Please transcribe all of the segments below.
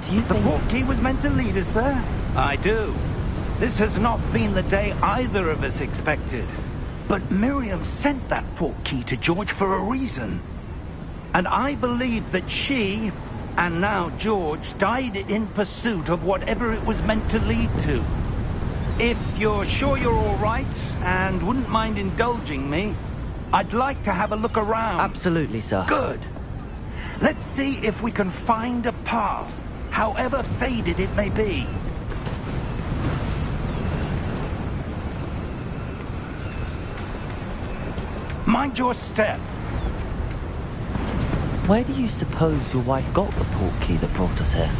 Do you The think... portkey was meant to lead us there? I do. This has not been the day either of us expected. But Miriam sent that portkey to George for a reason. And I believe that she, and now George, died in pursuit of whatever it was meant to lead to. If you're sure you're all right, and wouldn't mind indulging me, I'd like to have a look around. Absolutely, sir. Good. Let's see if we can find a path, however faded it may be. Mind your step. Where do you suppose your wife got the portkey that brought us here?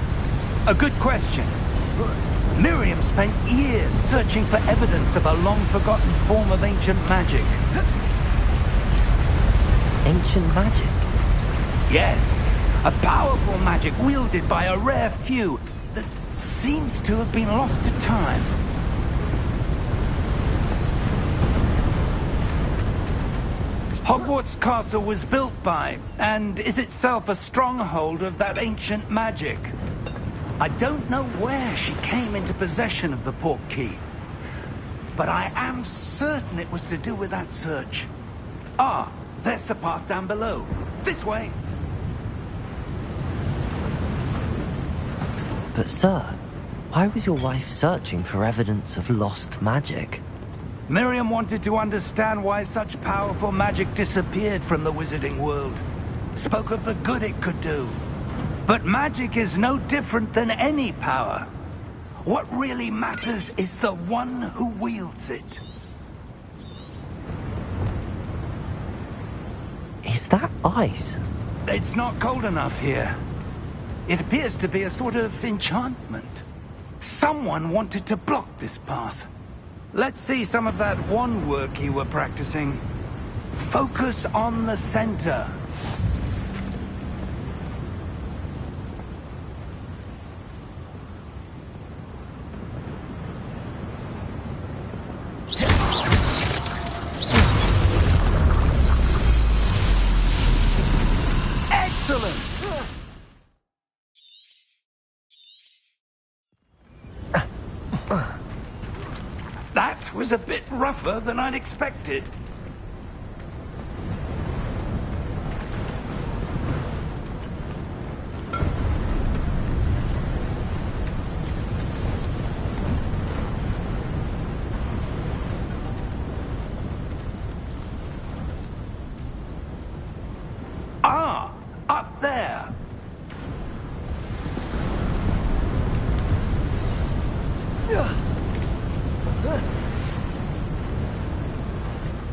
A good question. Miriam spent years searching for evidence of a long-forgotten form of ancient magic. Ancient magic? Yes, a powerful magic wielded by a rare few that seems to have been lost to time. Hogwarts Castle was built by, and is itself a stronghold of that ancient magic. I don't know where she came into possession of the portkey, but I am certain it was to do with that search. Ah, there's the path down below. This way. But sir, why was your wife searching for evidence of lost magic? Miriam wanted to understand why such powerful magic disappeared from the wizarding world. Spoke of the good it could do. But magic is no different than any power. What really matters is the one who wields it. Is that ice? It's not cold enough here. It appears to be a sort of enchantment. Someone wanted to block this path. Let's see some of that wand work you were practicing. Focus on the center. Excellent! That was a bit rougher than I'd expected. Ah, up there.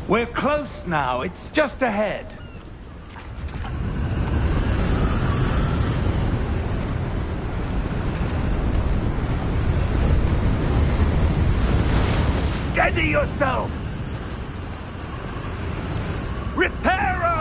We're close now. It's just ahead. Steady yourself! Reparo!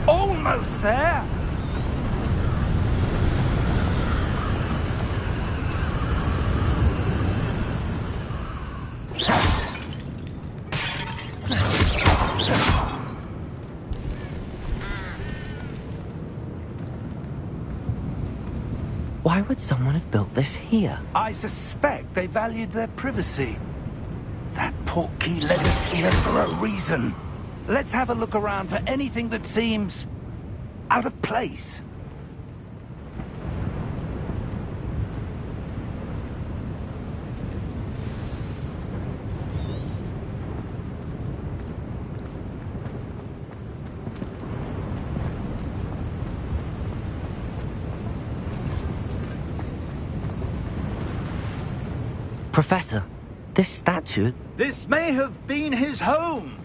Almost there! Why would someone have built this here? I suspect they valued their privacy. That portkey led us here for a reason. Let's have a look around for anything that seems out of place. Professor, this statue... This may have been his home.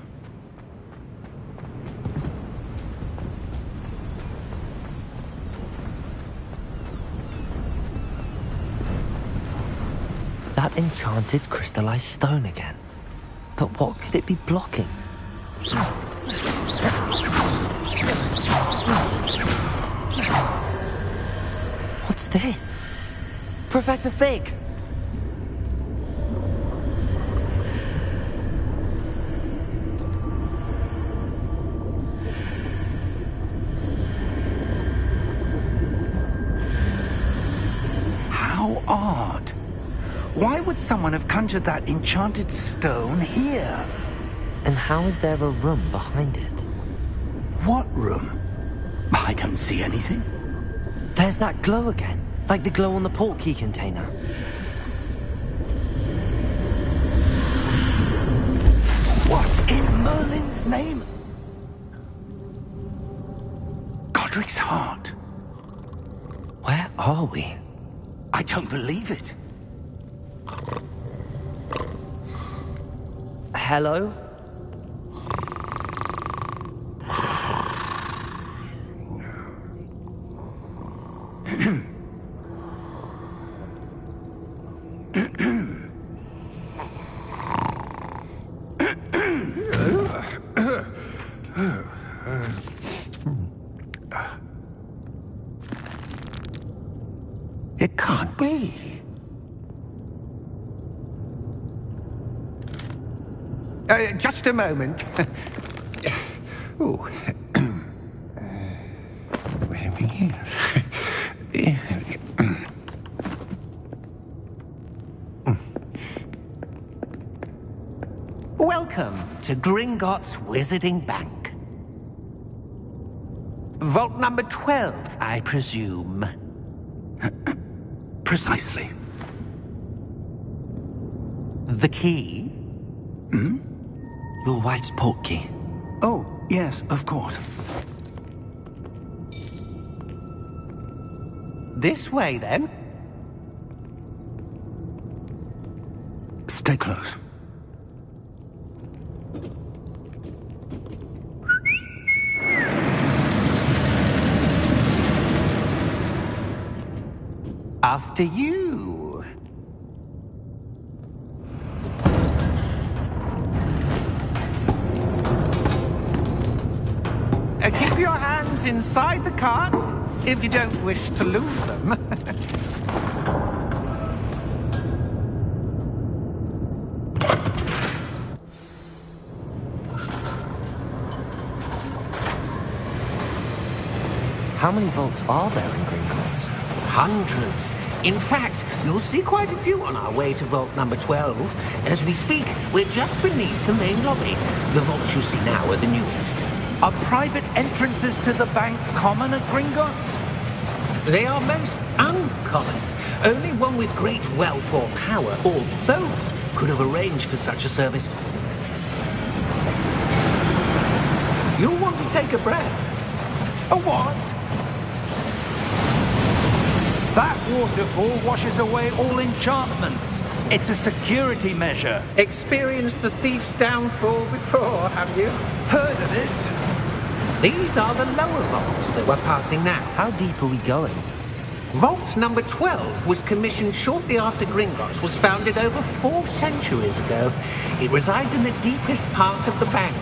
That enchanted crystallized stone again. But what could it be blocking? this? Professor Fig! How odd. Why would someone have conjured that enchanted stone here? And how is there a room behind it? What room? I don't see anything. There's that glow again, like the glow on the portkey container. What in Merlin's name? Godric's heart. Where are we? I don't believe it. Hello? It can't be. Just a moment. Oh. Where are we here? Welcome to Gringotts Wizarding Bank. Vault number 12, I presume. Precisely. The key? Your wife's portkey. Oh, yes, of course. This way, then. Stay close. After you. Keep your hands inside the cart if you don't wish to lose them. How many vaults are there in Gringotts? Hundreds. In fact, you'll see quite a few on our way to vault number 12. As we speak, we're just beneath the main lobby. The vaults you see now are the newest. Are private entrances to the bank common at Gringotts? They are most uncommon. Only one with great wealth or power, or both, could have arranged for such a service. You'll want to take a breath. A what? That waterfall washes away all enchantments. It's a security measure. Experienced the thief's downfall before, have you? Heard of it? These are the lower vaults that we're passing now. How deep are we going? Vault number 12 was commissioned shortly after Gringotts was founded over 4 centuries ago. It resides in the deepest part of the bank.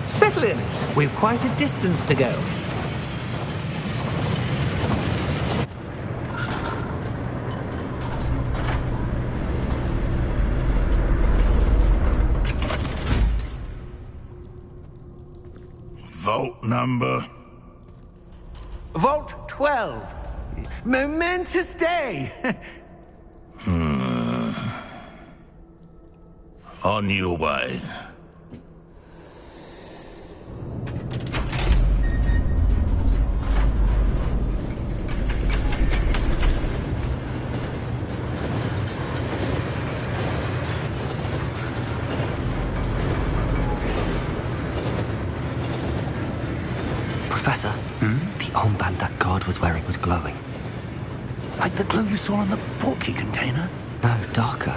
Settle in. We've quite a distance to go. Vault number? Vault 12. Momentous day. On your way. Professor, the armband that guard was wearing was glowing. Like the glow you saw on the portkey container? No, darker.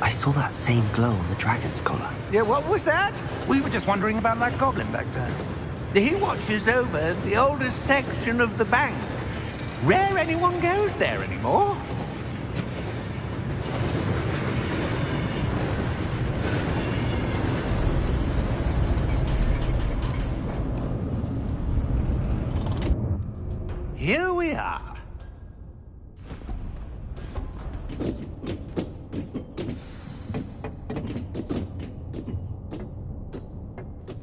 I saw that same glow on the dragon's collar. Yeah, what was that? We were just wondering about that goblin back there. He watches over the oldest section of the bank. Rare anyone goes there anymore. Here we are.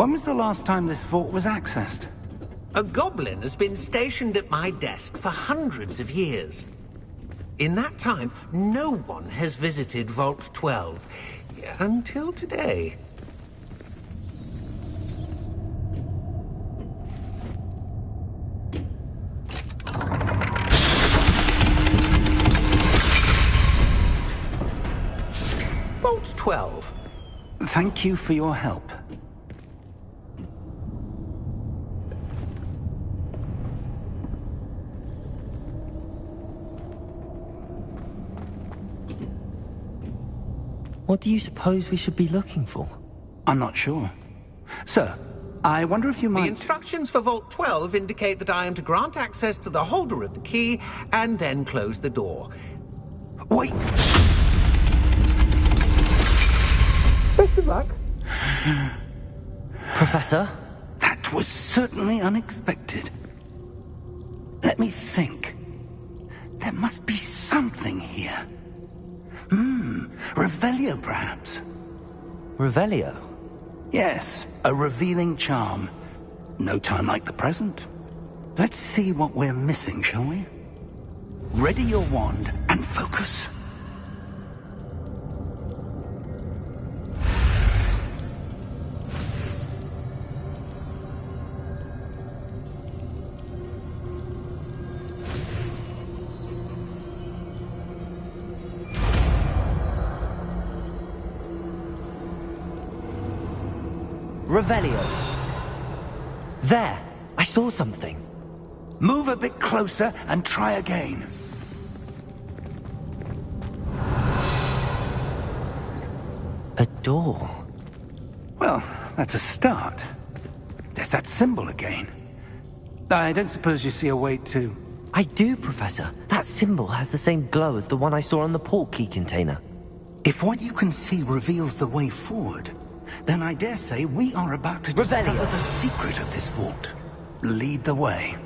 When was the last time this vault was accessed? A goblin has been stationed at my desk for hundreds of years. In that time, no one has visited Vault 12. Until today. Vault 12. Thank you for your help. What do you suppose we should be looking for? I'm not sure. Sir, I wonder if you might... The instructions for Vault 12 indicate that I am to grant access to the holder of the key and then close the door. Wait! Best of luck. Professor? That was certainly unexpected. Let me think. There must be something here. Revelio, perhaps? Revelio? Yes, a revealing charm. No time like the present. Let's see what we're missing, shall we? Ready your wand and focus. Revelio. There! I saw something. Move a bit closer and try again. A door. Well, that's a start. There's that symbol again. I don't suppose you see a way to... I do, Professor. That symbol has the same glow as the one I saw on the portkey container. If what you can see reveals the way forward, then I dare say we are about to Revelio. discover the secret of this vault. Lead the way.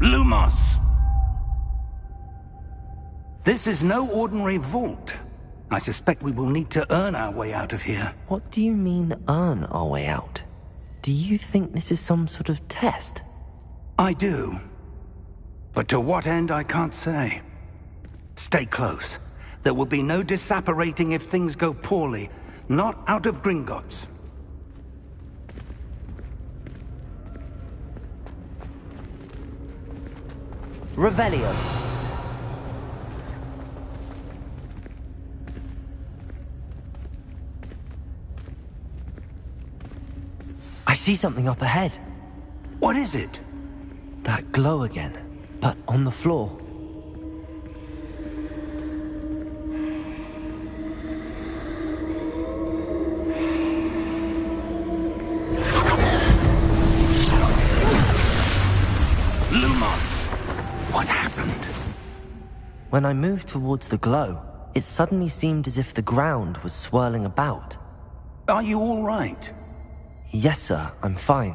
Lumos! This is no ordinary vault. I suspect we will need to earn our way out of here. What do you mean, earn our way out? Do you think this is some sort of test? I do. But to what end, I can't say. Stay close. There will be no disapparating if things go poorly. Not out of Gringotts. Revelio. I see something up ahead. What is it? That glow again, but on the floor. Lumos! What happened? When I moved towards the glow, it suddenly seemed as if the ground was swirling about. Are you all right? Yes, sir, I'm fine.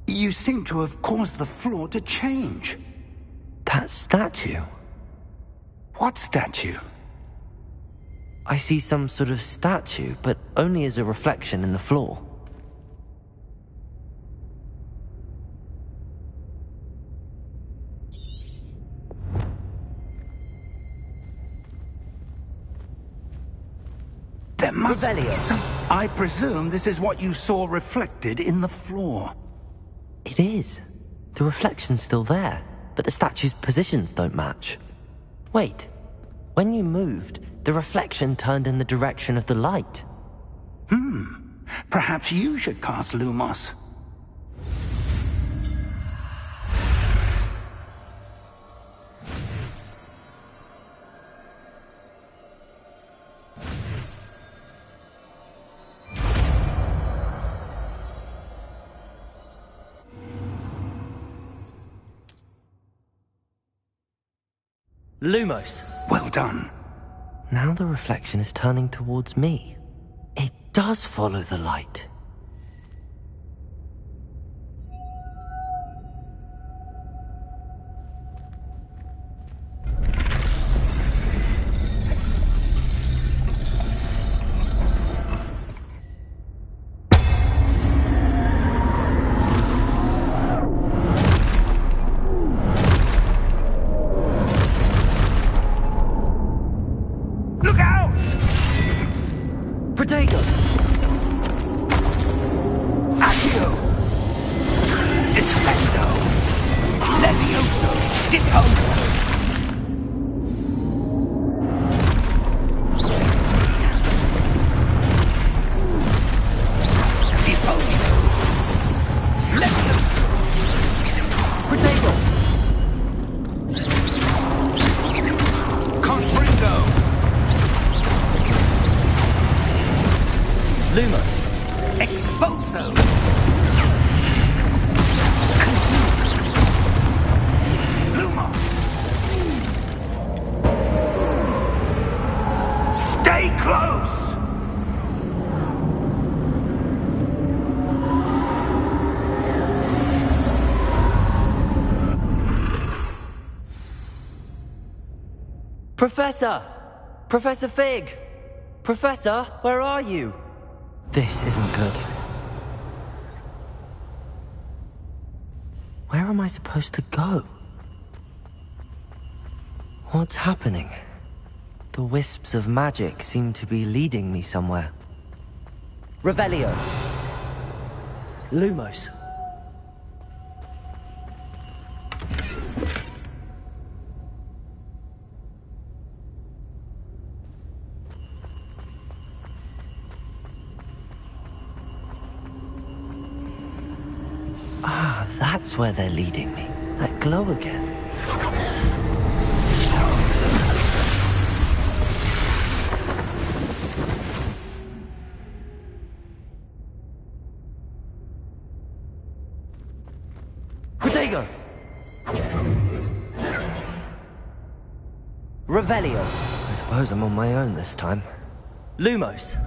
You seem to have caused the floor to change. That statue? What statue? I see some sort of statue, but only as a reflection in the floor. There must be Revelio. some... I presume this is what you saw reflected in the floor. It is. The reflection's still there, but the statue's positions don't match. Wait. When you moved, the reflection turned in the direction of the light. Perhaps you should cast Lumos. Lumos. Well done. Now the reflection is turning towards me. It does follow the light. Lumos. Exposo! Lumos! Stay close! Professor! Professor Fig! Professor, where are you? This isn't good. Where am I supposed to go? What's happening? The wisps of magic seem to be leading me somewhere. Revelio. Lumos. Ah, that's where they're leading me. That glow again. Protego! Revelio. I suppose I'm on my own this time. Lumos.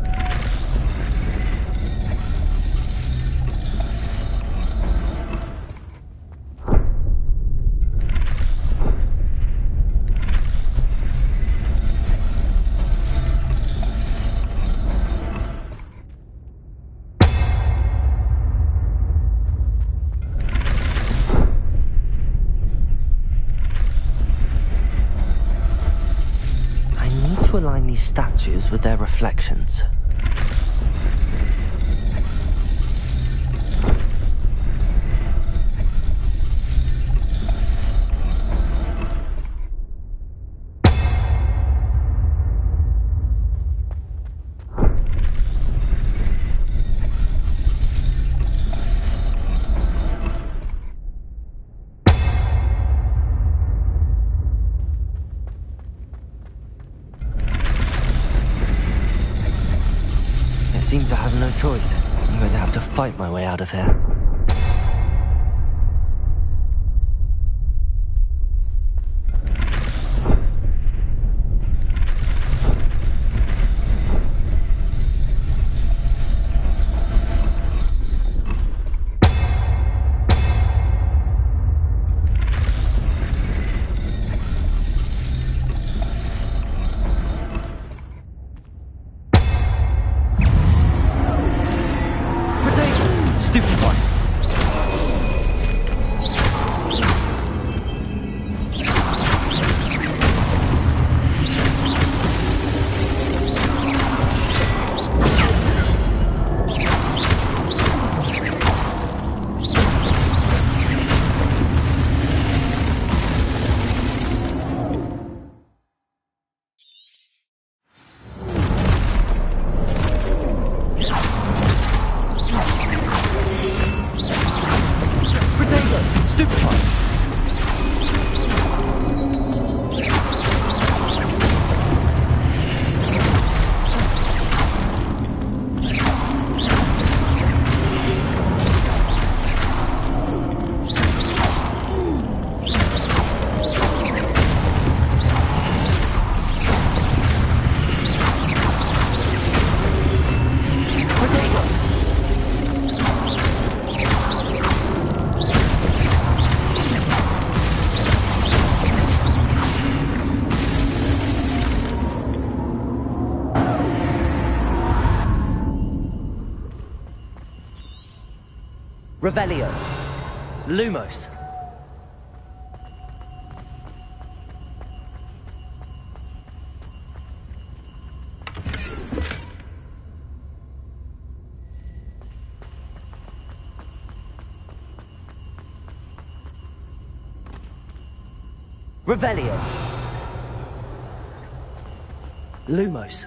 Align these statues with their reflections. Seems I have no choice. I'm going to have to fight my way out of here. Revelio. Lumos. Revelio. Lumos.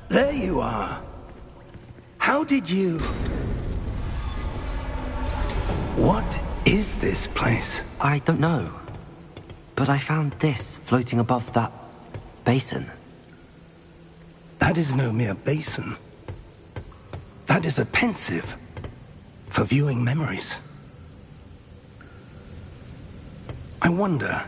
There you are. How did you... What is this place? I don't know. But I found this floating above that basin. That is no mere basin. That is a pensive for viewing memories. I wonder...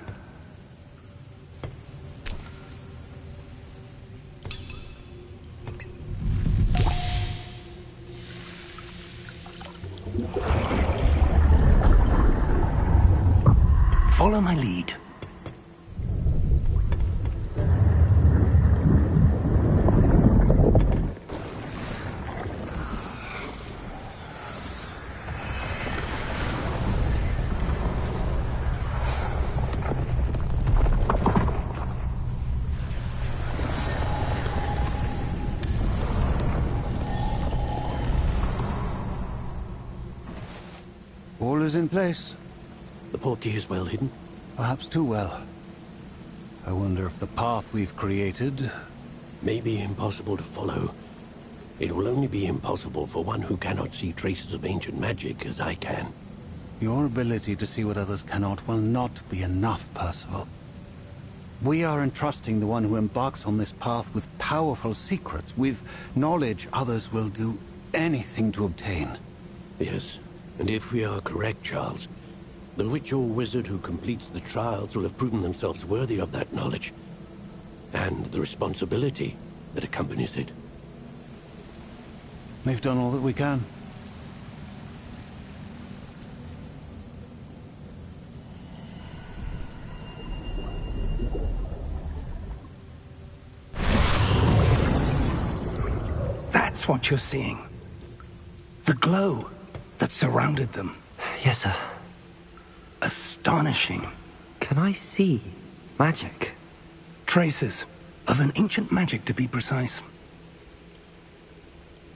Follow my lead. All is in place. The portkey is well hidden. Perhaps too well. I wonder if the path we've created... May be impossible to follow. It will only be impossible for one who cannot see traces of ancient magic as I can. Your ability to see what others cannot will not be enough, Percival. We are entrusting the one who embarks on this path with powerful secrets, with knowledge others will do anything to obtain. Yes, and if we are correct, Charles, the witch or wizard who completes the trials will have proven themselves worthy of that knowledge, and the responsibility that accompanies it. We've done all that we can. That's what you're seeing. The glow that surrounded them. Yes, sir. Astonishing. Can I see magic? Traces of an ancient magic, to be precise.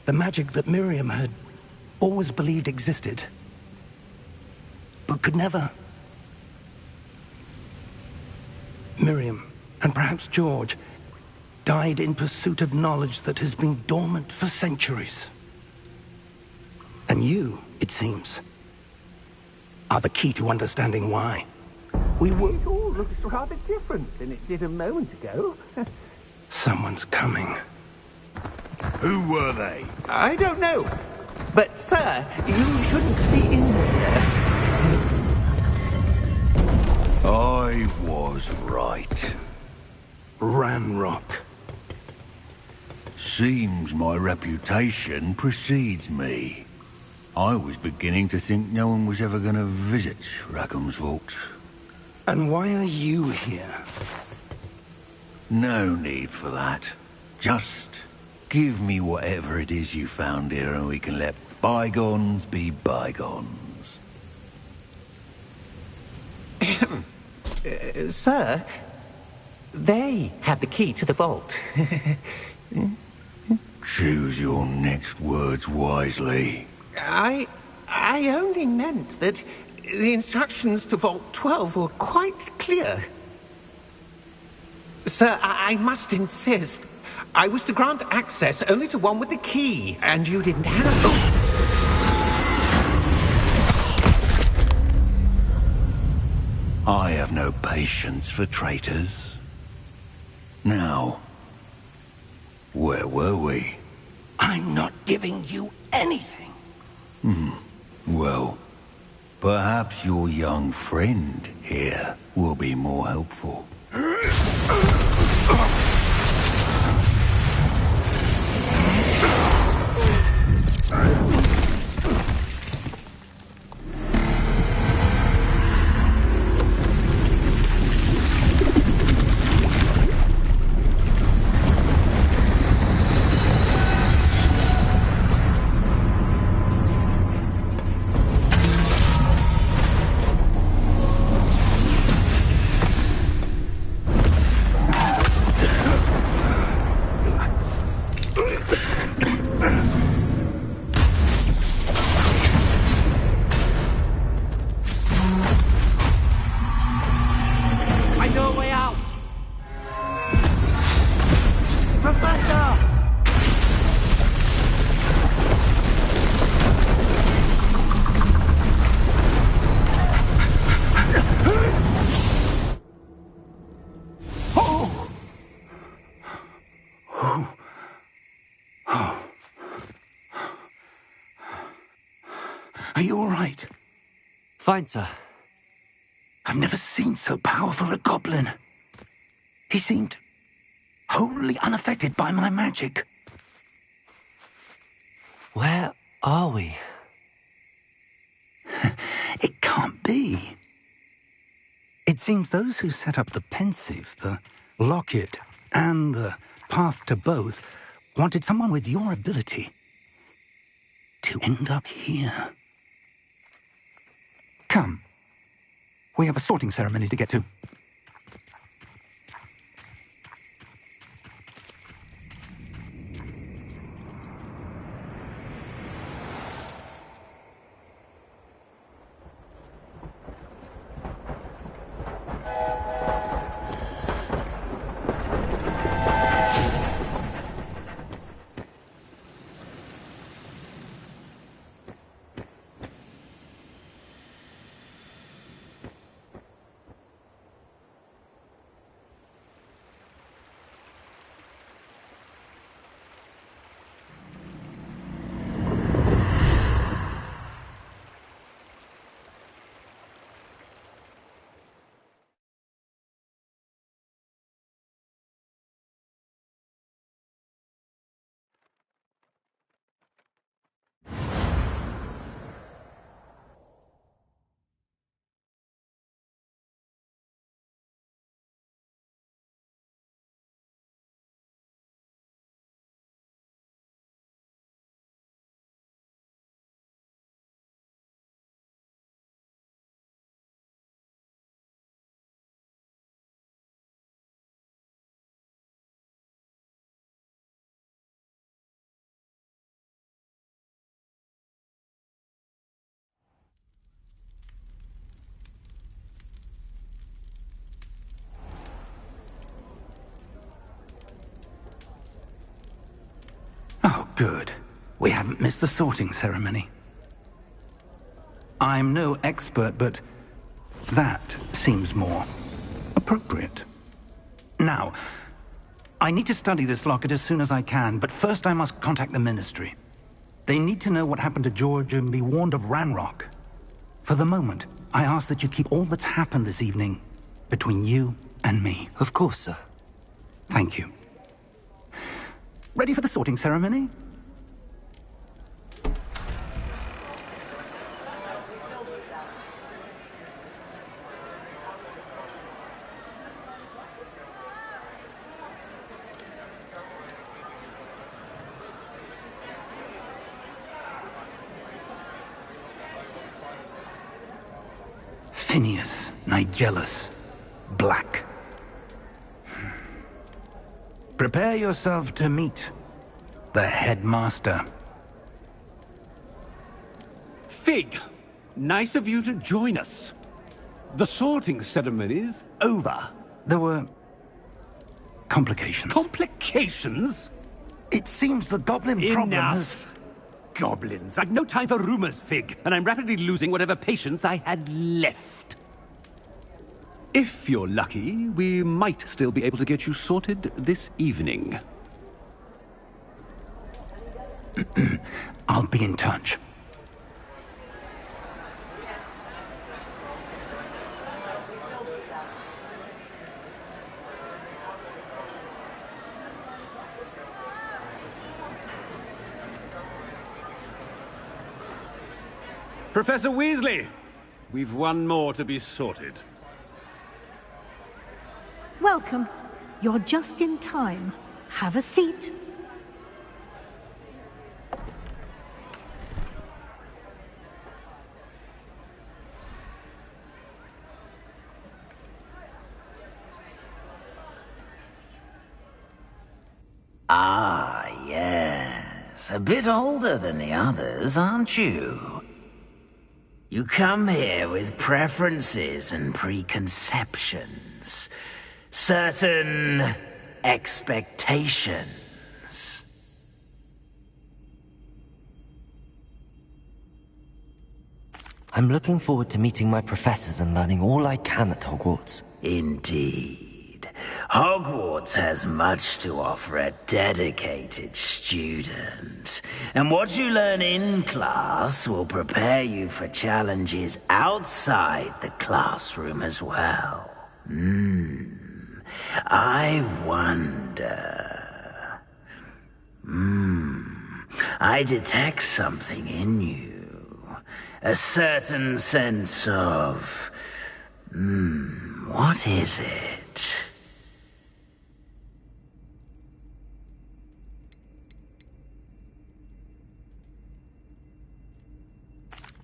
The magic that Miriam had always believed existed, but could never. Miriam, and perhaps George, died in pursuit of knowledge that has been dormant for centuries. And you, it seems, are the key to understanding why. It all looks rather different than it did a moment ago. Someone's coming. Who were they? I don't know. But, sir, you shouldn't be in there. I was right. Ranrock. Seems my reputation precedes me. I was beginning to think no one was ever going to visit Rackham's vault. And why are you here? No need for that. Just give me whatever it is you found here and we can let bygones be bygones. Sir, they had the key to the vault. Choose your next words wisely. I only meant that the instructions to Vault 12 were quite clear. Sir, I must insist. I was to grant access only to one with the key, and you didn't have... I have no patience for traitors. Now, where were we? I'm not giving you anything. Well, perhaps your young friend here will be more helpful. Are you all right? Fine, sir. I've never seen so powerful a goblin. He seemed wholly unaffected by my magic. Where are we? It can't be. It seems those who set up the pensive, the locket, and the path to both wanted someone with your ability to end up here. Come. We have a sorting ceremony to get to. Oh, good. We haven't missed the sorting ceremony. I'm no expert, but that seems more appropriate. Now, I need to study this locket as soon as I can, but first I must contact the Ministry. They need to know what happened to George and be warned of Ranrock. For the moment, I ask that you keep all that's happened this evening between you and me. Of course, sir. Thank you. Ready for the sorting ceremony? Phineas, Nigellus, Black. Prepare yourself to meet the headmaster. Fig, nice of you to join us. The sorting ceremony's over. There were complications. Complications? It seems the goblin problem has... Enough. Goblins. I've no time for rumors, Fig, and I'm rapidly losing whatever patience I had left. If you're lucky, we might still be able to get you sorted this evening. I'll be in touch. Professor Weasley, we've one more to be sorted. Welcome. You're just in time. Have a seat. Ah, yes. A bit older than the others, aren't you? You come here with preferences and preconceptions. Certain expectations. I'm looking forward to meeting my professors and learning all I can at Hogwarts. Indeed. Hogwarts has much to offer a dedicated student, and what you learn in class will prepare you for challenges outside the classroom as well. I wonder... I detect something in you. A certain sense of... what is it?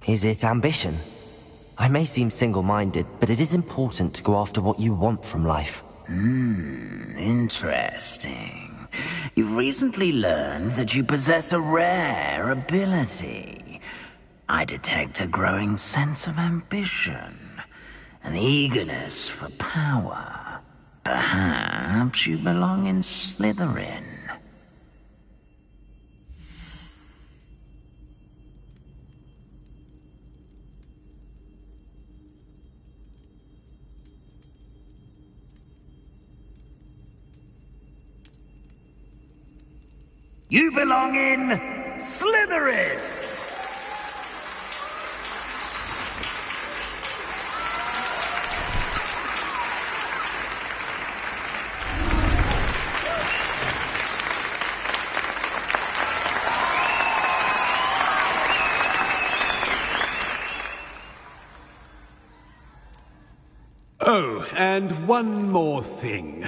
Is it ambition? I may seem single-minded, but it is important to go after what you want from life. Interesting. You've recently learned that you possess a rare ability. I detect a growing sense of ambition, an eagerness for power. Perhaps you belong in Slytherin. You belong in Slytherin! Oh, and one more thing.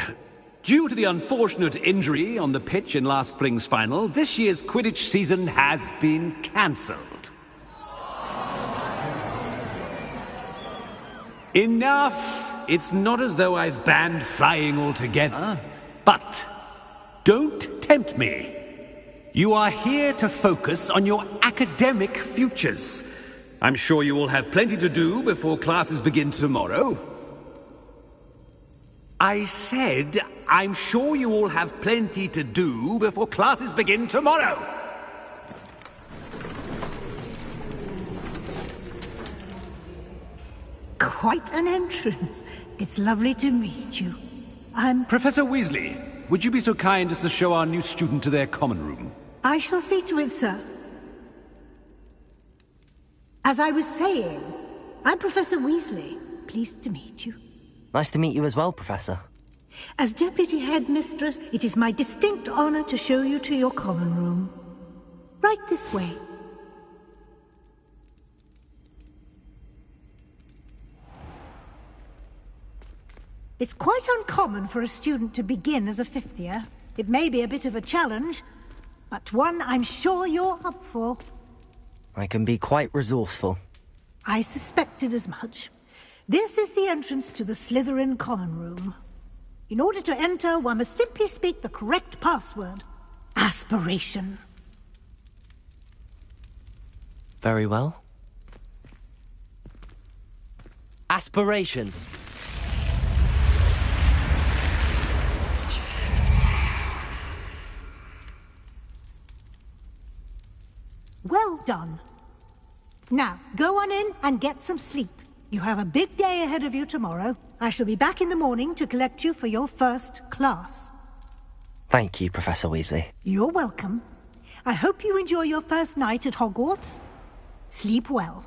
Due to the unfortunate injury on the pitch in last spring's final, this year's Quidditch season has been cancelled. Enough! It's not as though I've banned flying altogether, but don't tempt me. You are here to focus on your academic futures. I'm sure you will have plenty to do before classes begin tomorrow. I said, I'm sure you all have plenty to do before classes begin tomorrow. Quite an entrance. It's lovely to meet you. Professor Weasley, would you be so kind as to show our new student to their common room? I shall see to it, sir. As I was saying, I'm Professor Weasley. Pleased to meet you. Nice to meet you as well, Professor. As Deputy Headmistress, it is my distinct honor to show you to your common room. Right this way. It's quite uncommon for a student to begin as a fifth year. It may be a bit of a challenge, but one I'm sure you're up for. I can be quite resourceful. I suspected as much. This is the entrance to the Slytherin common room. In order to enter, one must simply speak the correct password. Aspiration. Very well. Aspiration. Well done. Now, go on in and get some sleep. You have a big day ahead of you tomorrow. I shall be back in the morning to collect you for your first class. Thank you, Professor Weasley. You're welcome. I hope you enjoy your first night at Hogwarts. Sleep well.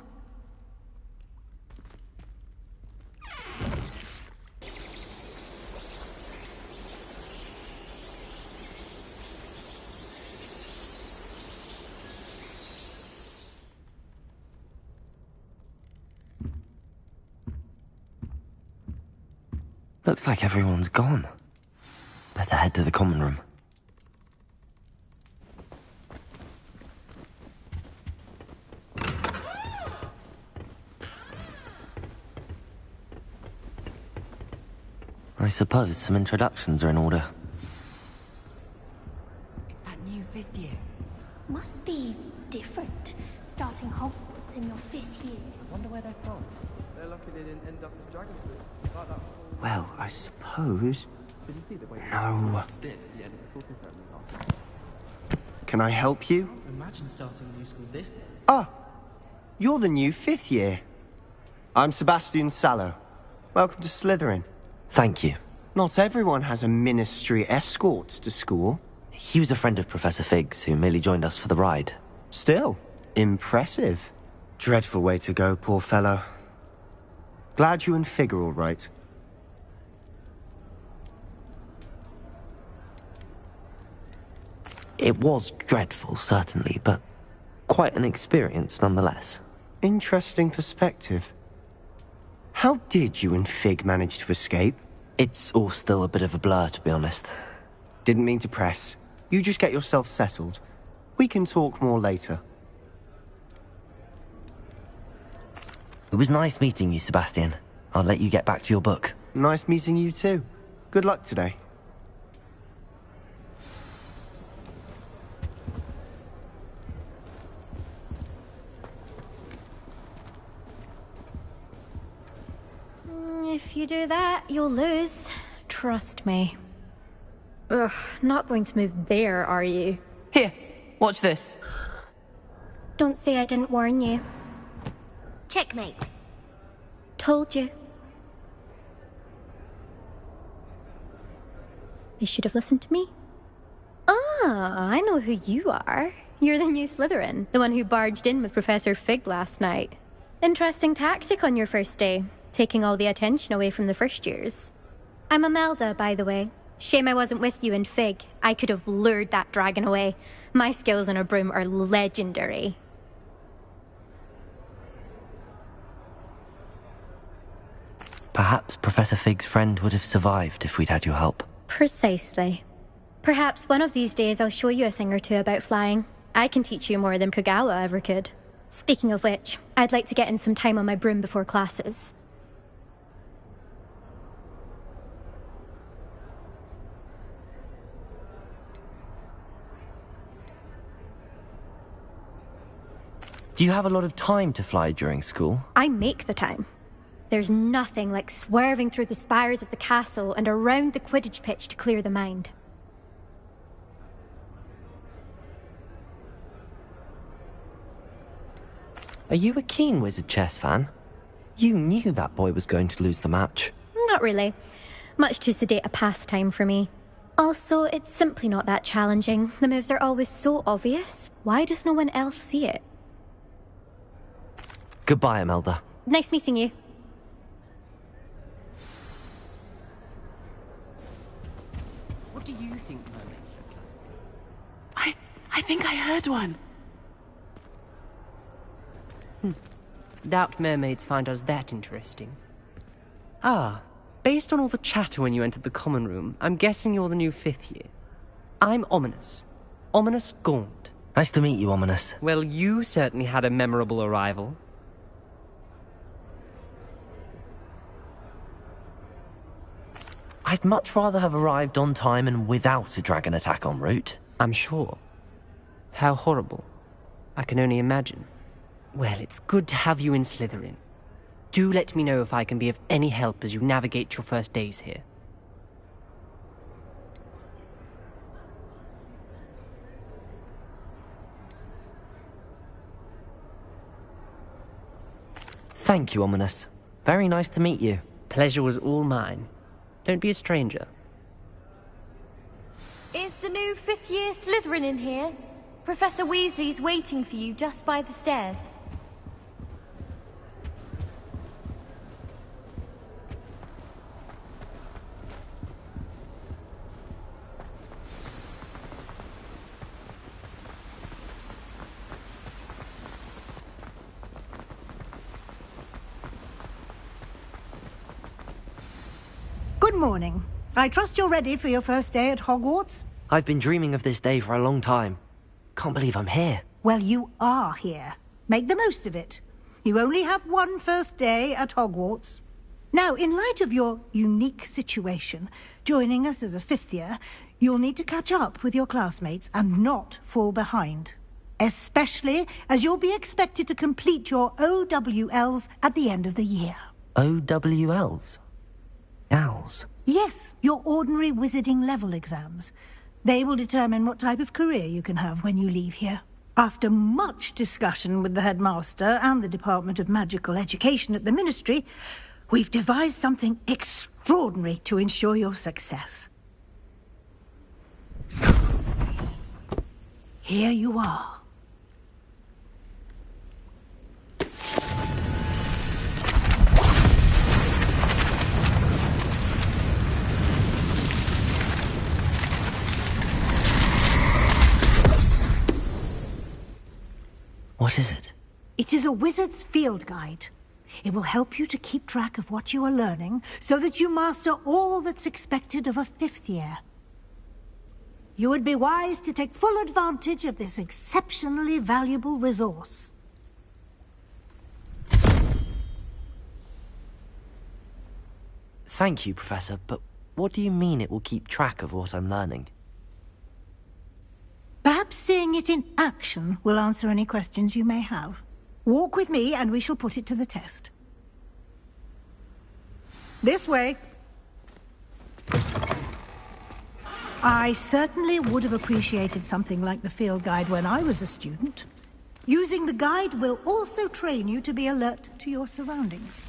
Looks like everyone's gone. Better head to the common room. I suppose some introductions are in order. It's that new fifth year. Must be different, starting Hogwarts in your fifth year. I wonder where they're from. They're lucky they didn't end up as dragons. Like that. Well, I suppose... No. Can I help you? Imagine starting a new school this day. Ah! You're the new fifth year. I'm Sebastian Sallow. Welcome to Slytherin. Thank you. Not everyone has a ministry escort to school. He was a friend of Professor Fig's who merely joined us for the ride. Still, impressive. Dreadful way to go, poor fellow. Glad you and Fig are all right. It was dreadful, certainly, but quite an experience nonetheless. Interesting perspective. How did you and Fig manage to escape? It's all still a bit of a blur, to be honest. Didn't mean to press. You just get yourself settled. We can talk more later. It was nice meeting you, Sebastian. I'll let you get back to your book. Nice meeting you too. Good luck today. If you do that, you'll lose. Trust me. Ugh, not going to move there, are you? Here, watch this. Don't say I didn't warn you. Checkmate. Told you. They should have listened to me. Ah, I know who you are. You're the new Slytherin, the one who barged in with Professor Fig last night. Interesting tactic on your first day, taking all the attention away from the first years. I'm Imelda, by the way. Shame I wasn't with you in Fig. I could have lured that dragon away. My skills on a broom are legendary. Perhaps Professor Fig's friend would have survived if we'd had your help. Precisely. Perhaps one of these days I'll show you a thing or two about flying. I can teach you more than Kogawa ever could. Speaking of which, I'd like to get in some time on my broom before classes. Do you have a lot of time to fly during school? I make the time. There's nothing like swerving through the spires of the castle and around the Quidditch pitch to clear the mind. Are you a keen Wizard chess fan? You knew that boy was going to lose the match. Not really. Much too sedate a pastime for me. Also, it's simply not that challenging. The moves are always so obvious. Why does no one else see it? Goodbye, Imelda. Nice meeting you. What do you think mermaids look like? I think I heard one. Doubt mermaids find us that interesting. Ah, based on all the chatter when you entered the common room, I'm guessing you're the new 5th year. I'm Ominous. Ominous Gaunt. Nice to meet you, Ominous. Well, you certainly had a memorable arrival. I'd much rather have arrived on time and without a dragon attack en route. I'm sure. How horrible. I can only imagine. Well, it's good to have you in Slytherin. Do let me know if I can be of any help as you navigate your first days here. Thank you, Ominous. Very nice to meet you. Pleasure was all mine. Don't be a stranger. Is the new 5th year Slytherin in here? Professor Weasley's waiting for you just by the stairs. Good morning. I trust you're ready for your first day at Hogwarts? I've been dreaming of this day for a long time. Can't believe I'm here. Well, you are here. Make the most of it. You only have one first day at Hogwarts. Now, in light of your unique situation, joining us as a 5th year, you'll need to catch up with your classmates and not fall behind. Especially as you'll be expected to complete your OWLs at the end of the year. OWLs? Owls? Yes, your ordinary wizarding level exams. They will determine what type of career you can have when you leave here. After much discussion with the headmaster and the Department of Magical Education at the Ministry, We've devised something extraordinary to ensure your success. Here you are. What is it? It is a wizard's field guide. It will help you to keep track of what you are learning so that you master all that's expected of a 5th year. You would be wise to take full advantage of this exceptionally valuable resource. Thank you, Professor, but what do you mean it will keep track of what I'm learning? Perhaps seeing it in action will answer any questions you may have. Walk with me and we shall put it to the test. This way. I certainly would have appreciated something like the field guide when I was a student. Using the guide will also train you to be alert to your surroundings.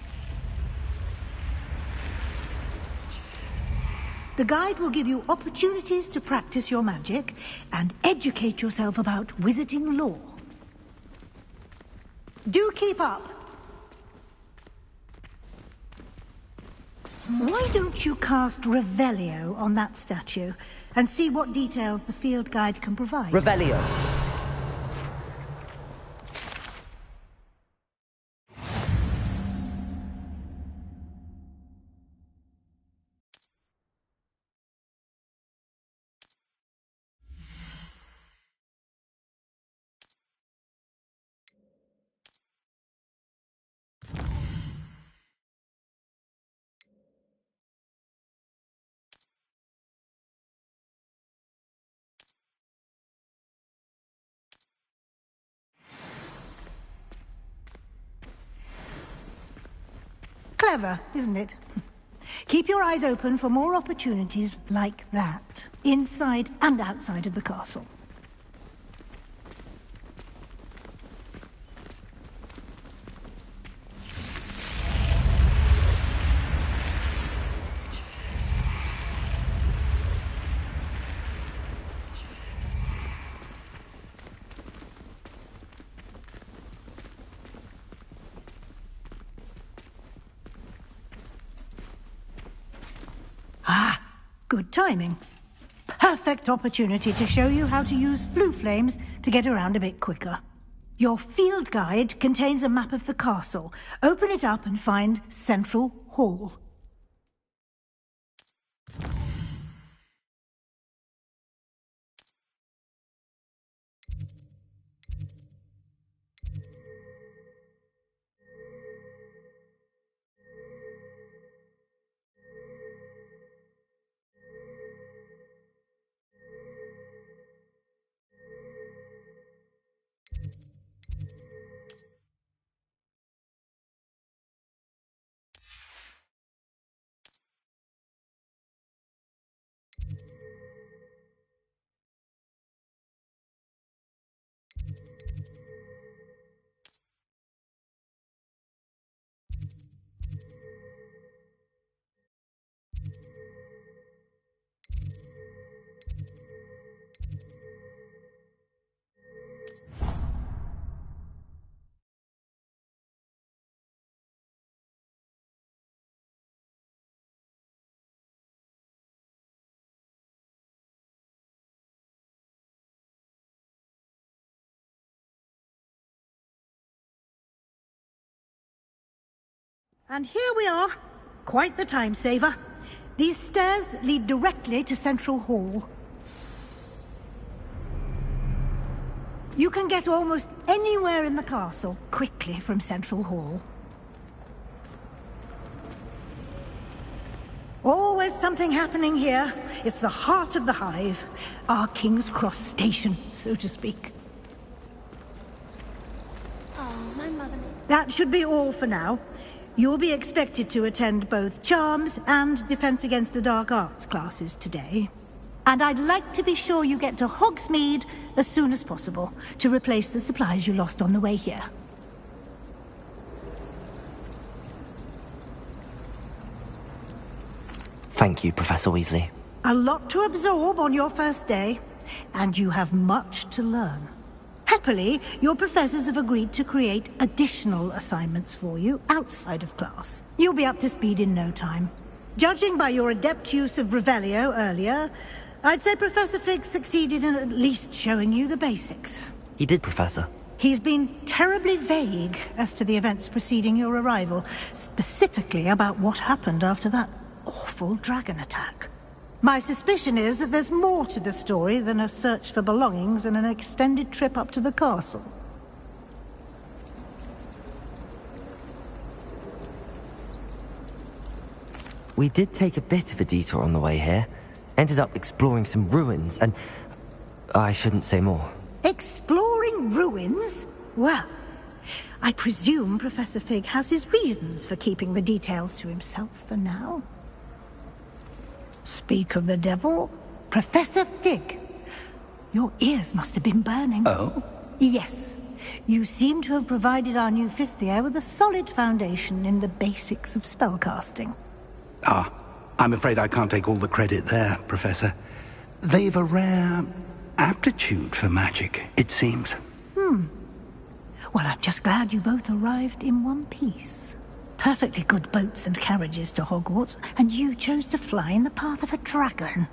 The guide will give you opportunities to practice your magic and educate yourself about wizarding lore. Do keep up! Why don't you cast Revelio on that statue and see what details the field guide can provide? Revelio! Clever, isn't it? Keep your eyes open for more opportunities like that, inside and outside of the castle. Ah, good timing. Perfect opportunity to show you how to use flue flames to get around a bit quicker. Your field guide contains a map of the castle. Open it up and find Central Hall. And here we are. Quite the time saver. These stairs lead directly to Central Hall. You can get almost anywhere in the castle quickly from Central Hall. Always something happening here. It's the heart of the hive. Our King's Cross station, so to speak. Oh, my mother. That should be all for now. You'll be expected to attend both Charms and Defense Against the Dark Arts classes today. And I'd like to be sure you get to Hogsmeade as soon as possible to replace the supplies you lost on the way here. Thank you, Professor Weasley. A lot to absorb on your first day, and you have much to learn. Happily, your professors have agreed to create additional assignments for you outside of class. You'll be up to speed in no time. Judging by your adept use of Revelio earlier, I'd say Professor Fig succeeded in at least showing you the basics. He did, Professor. He's been terribly vague as to the events preceding your arrival, specifically about what happened after that awful dragon attack. My suspicion is that there's more to the story than a search for belongings and an extended trip up to the castle. We did take a bit of a detour on the way here. Ended up exploring some ruins and... I shouldn't say more. Exploring ruins? Well, I presume Professor Fig has his reasons for keeping the details to himself for now. Speak of the devil, Professor Fig. Your ears must have been burning. Oh? Yes. You seem to have provided our new fifth year with a solid foundation in the basics of spellcasting. Ah, I'm afraid I can't take all the credit there, Professor. They've a rare aptitude for magic, it seems. Well, I'm just glad you both arrived in one piece. Perfectly good boats and carriages to Hogwarts, and you chose to fly in the path of a dragon.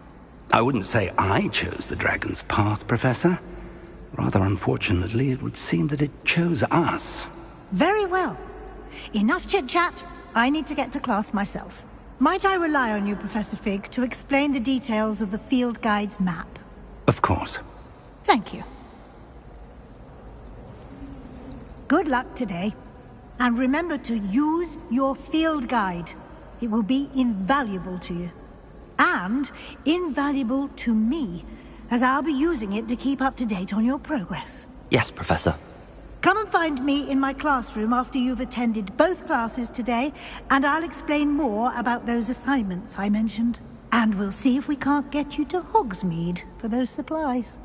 I wouldn't say I chose the dragon's path, Professor. Rather unfortunately, it would seem that it chose us. Very well. Enough chit-chat. I need to get to class myself. Might I rely on you, Professor Fig, to explain the details of the field guide's map? Of course. Thank you. Good luck today. And remember to use your field guide. It will be invaluable to you. And invaluable to me, as I'll be using it to keep up to date on your progress. Yes, Professor. Come and find me in my classroom after you've attended both classes today, and I'll explain more about those assignments I mentioned. And we'll see if we can't get you to Hogsmeade for those supplies.